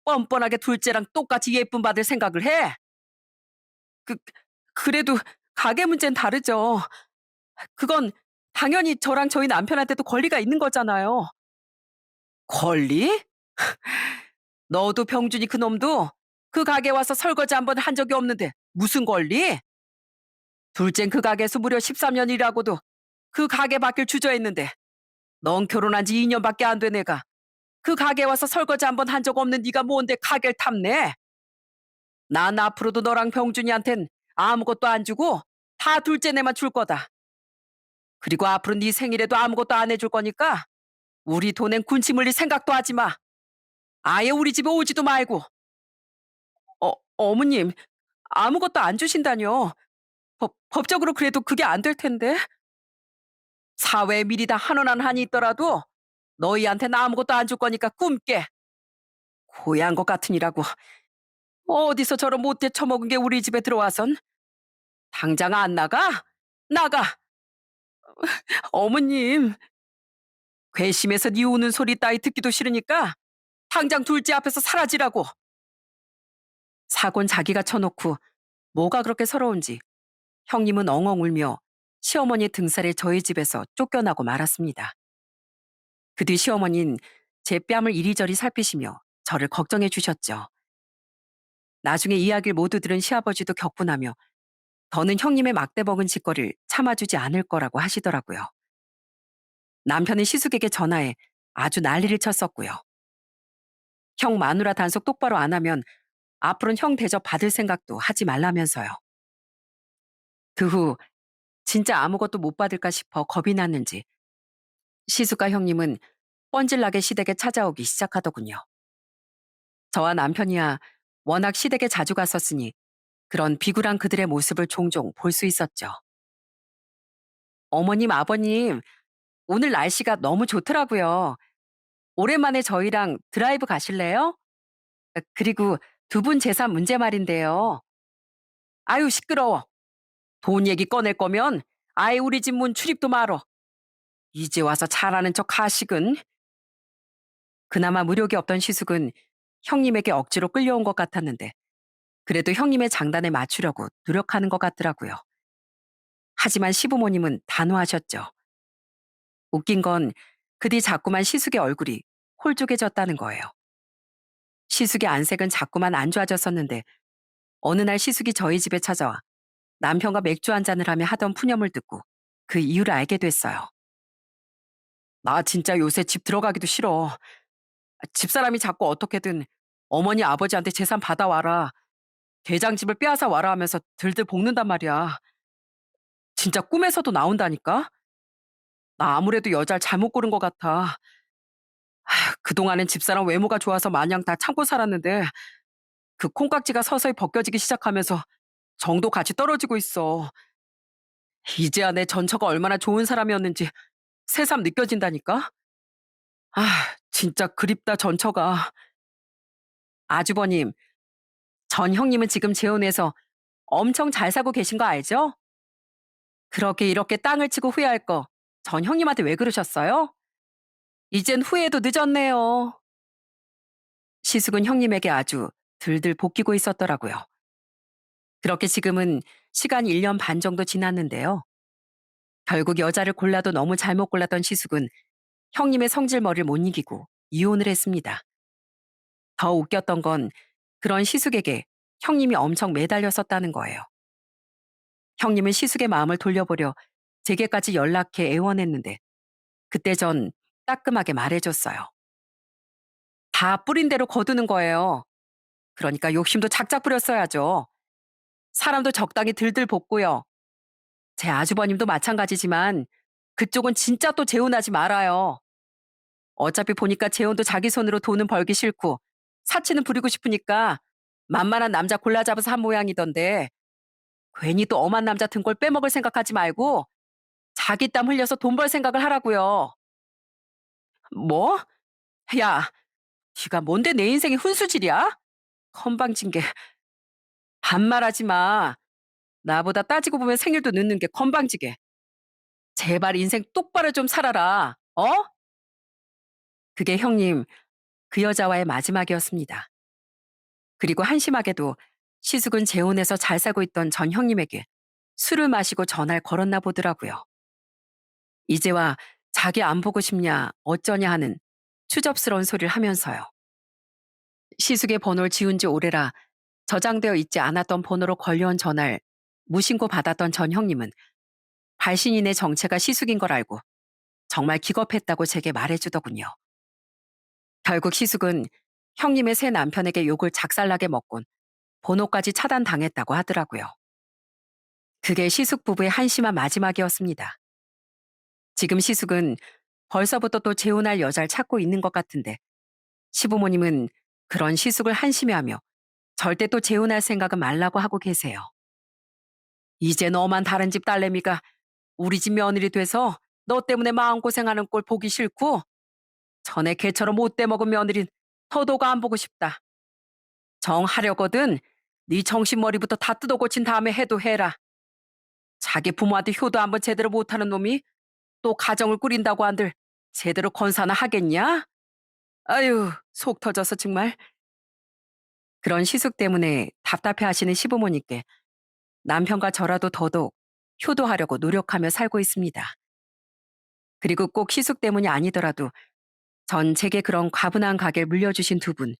뻔뻔하게 둘째랑 똑같이 예쁨 받을 생각을 해? 그, 그래도 가게 문제는 다르죠. 그건 당연히 저랑 저희 남편한테도 권리가 있는 거잖아요. 권리? 너도 병준이 그놈도 그 가게 와서 설거지 한 번 한 적이 없는데 무슨 권리? 둘째는 그 가게에서 무려 13년 일하고도 그 가게 밖을 주저했는데 넌 결혼한 지 2년밖에 안 된 애가 그 가게 와서 설거지 한 번 한 적 없는 네가 뭔데 가게를 탐내? 난 앞으로도 너랑 병준이한텐 아무것도 안 주고 다 둘째네만 줄 거다. 그리고 앞으로 네 생일에도 아무것도 안 해줄 거니까 우리 돈엔 군침 흘릴 생각도 하지 마. 아예 우리 집에 오지도 말고. 어머님, 아무것도 안 주신다뇨. 법적으로 그래도 그게 안 될 텐데. 사회에 미리 다 한원한 한이 있더라도 너희한테는 아무것도 안 줄 거니까 꿈깨. 고얀 것 같으니라고. 어디서 저런 못돼 처먹은 게 우리 집에 들어와선? 당장 안 나가? 나가! 어머님, 괘씸해서 네 우는 소리 따위 듣기도 싫으니까 당장 둘째 앞에서 사라지라고. 사곤 자기가 쳐놓고 뭐가 그렇게 서러운지 형님은 엉엉 울며 시어머니 등살에 저희 집에서 쫓겨나고 말았습니다. 그 뒤 시어머니는 제 뺨을 이리저리 살피시며 저를 걱정해 주셨죠. 나중에 이야기를 모두 들은 시아버지도 격분하며 더는 형님의 막대 먹은 짓거리를 참아주지 않을 거라고 하시더라고요. 남편은 시숙에게 전화해 아주 난리를 쳤었고요. 형 마누라 단속 똑바로 안 하면 앞으로는 형 대접 받을 생각도 하지 말라면서요. 그 후 진짜 아무것도 못 받을까 싶어 겁이 났는지 시숙과 형님은 뻔질나게 시댁에 찾아오기 시작하더군요. 저와 남편이야 워낙 시댁에 자주 갔었으니 그런 비굴한 그들의 모습을 종종 볼 수 있었죠. 어머님, 아버님, 오늘 날씨가 너무 좋더라고요. 오랜만에 저희랑 드라이브 가실래요? 그리고 두 분 재산 문제 말인데요. 아유, 시끄러워. 돈 얘기 꺼낼 거면 아예 우리 집 문 출입도 말어. 이제 와서 잘하는 척 하시군. 그나마 무력이 없던 시숙은 형님에게 억지로 끌려온 것 같았는데 그래도 형님의 장단에 맞추려고 노력하는 것 같더라고요. 하지만 시부모님은 단호하셨죠. 웃긴 건 그 뒤 자꾸만 시숙의 얼굴이 홀쭉해졌다는 거예요. 시숙의 안색은 자꾸만 안 좋아졌었는데 어느 날 시숙이 저희 집에 찾아와 남편과 맥주 한 잔을 하며 하던 푸념을 듣고 그 이유를 알게 됐어요. 나 진짜 요새 집 들어가기도 싫어. 집사람이 자꾸 어떻게든 어머니 아버지한테 재산 받아와라. 대장집을 빼앗아 와라 하면서 들들 볶는단 말이야. 진짜 꿈에서도 나온다니까? 나 아무래도 여자를 잘못 고른 것 같아. 그동안엔 집사람 외모가 좋아서 마냥 다 참고 살았는데 그 콩깍지가 서서히 벗겨지기 시작하면서 정도 같이 떨어지고 있어. 이제야 내 전처가 얼마나 좋은 사람이었는지 새삼 느껴진다니까? 아, 진짜 그립다 전처가. 아주버님, 전 형님은 지금 재혼해서 엄청 잘 사고 계신 거 알죠? 그렇게 이렇게 땅을 치고 후회할 거 전 형님한테 왜 그러셨어요? 이젠 후회도 늦었네요. 시숙은 형님에게 아주 들들 볶이고 있었더라고요. 그렇게 지금은 시간 1년 반 정도 지났는데요. 결국 여자를 골라도 너무 잘못 골랐던 시숙은 형님의 성질머리를 못 이기고 이혼을 했습니다. 더 웃겼던 건 그런 시숙에게 형님이 엄청 매달렸었다는 거예요. 형님은 시숙의 마음을 돌려보려 제게까지 연락해 애원했는데 그때 전 따끔하게 말해줬어요. 다 뿌린 대로 거두는 거예요. 그러니까 욕심도 작작 부렸어야죠. 사람도 적당히 들들 볶고요. 제 아주버님도 마찬가지지만 그쪽은 진짜 또 재혼하지 말아요. 어차피 보니까 재혼도 자기 손으로 돈은 벌기 싫고 사치는 부리고 싶으니까 만만한 남자 골라 잡아서 한 모양이던데 괜히 또 엄한 남자 등골 빼먹을 생각하지 말고 자기 땀 흘려서 돈 벌 생각을 하라고요. 뭐? 야, 네가 뭔데 내 인생의 훈수질이야? 건방진 게 반말하지 마. 나보다 따지고 보면 생일도 늦는 게 건방지게. 제발 인생 똑바로 좀 살아라. 어? 그게 형님, 그 여자와의 마지막이었습니다. 그리고 한심하게도 시숙은 재혼해서 잘 살고 있던 전 형님에게 술을 마시고 전화를 걸었나 보더라고요. 이제와 자기 안 보고 싶냐, 어쩌냐 하는 추접스러운 소리를 하면서요. 시숙의 번호를 지운 지 오래라 저장되어 있지 않았던 번호로 걸려온 전화를 무신고 받았던 전 형님은 발신인의 정체가 시숙인 걸 알고 정말 기겁했다고 제게 말해주더군요. 결국 시숙은 형님의 새 남편에게 욕을 작살나게 먹곤 번호까지 차단당했다고 하더라고요. 그게 시숙 부부의 한심한 마지막이었습니다. 지금 시숙은 벌써부터 또 재혼할 여자를 찾고 있는 것 같은데 시부모님은 그런 시숙을 한심해하며 절대 또 재혼할 생각은 말라고 하고 계세요. 이제 너만 다른 집 딸내미가 우리 집 며느리 돼서 너 때문에 마음고생하는 꼴 보기 싫고 전에 걔처럼 못돼 먹은 며느린 더더가 안 보고 싶다. 정하려거든 네 정신머리부터 다 뜯어 고친 다음에 해도 해라. 자기 부모한테 효도 한번 제대로 못하는 놈이 또 가정을 꾸린다고 한들 제대로 건사나 하겠냐? 아유, 속 터져서 정말. 그런 시숙 때문에 답답해하시는 시부모님께 남편과 저라도 더더욱 효도하려고 노력하며 살고 있습니다. 그리고 꼭 시숙 때문이 아니더라도 전 제게 그런 과분한 가게를 물려주신 두 분,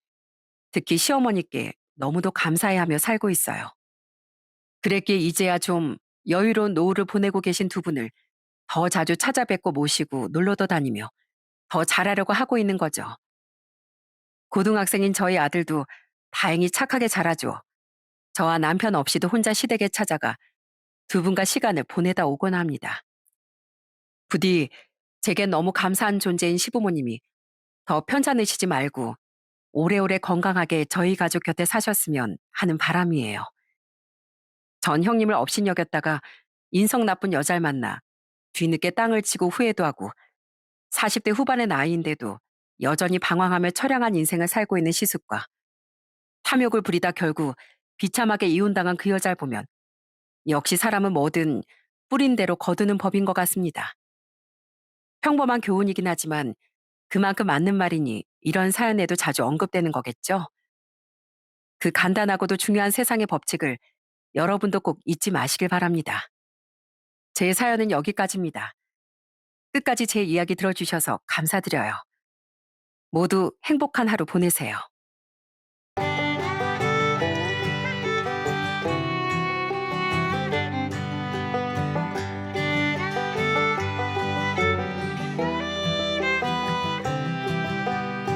특히 시어머니께 너무도 감사해하며 살고 있어요. 그랬기에 이제야 좀 여유로운 노후를 보내고 계신 두 분을 더 자주 찾아뵙고 모시고 놀러도 다니며 더 잘하려고 하고 있는 거죠. 고등학생인 저희 아들도 다행히 착하게 자라죠. 저와 남편 없이도 혼자 시댁에 찾아가 두 분과 시간을 보내다 오곤 합니다. 부디 제겐 너무 감사한 존재인 시부모님이 더 편찮으시지 말고 오래오래 건강하게 저희 가족 곁에 사셨으면 하는 바람이에요. 전 형님을 업신여겼다가 인성 나쁜 여자를 만나 뒤늦게 땅을 치고 후회도 하고 40대 후반의 나이인데도 여전히 방황하며 처량한 인생을 살고 있는 시숙과 탐욕을 부리다 결국 비참하게 이혼당한 그 여자를 보면 역시 사람은 뭐든 뿌린 대로 거두는 법인 것 같습니다. 평범한 교훈이긴 하지만 그만큼 맞는 말이니 이런 사연에도 자주 언급되는 거겠죠? 그 간단하고도 중요한 세상의 법칙을 여러분도 꼭 잊지 마시길 바랍니다. 제 사연은 여기까지입니다. 끝까지 제 이야기 들어주셔서 감사드려요. 모두 행복한 하루 보내세요.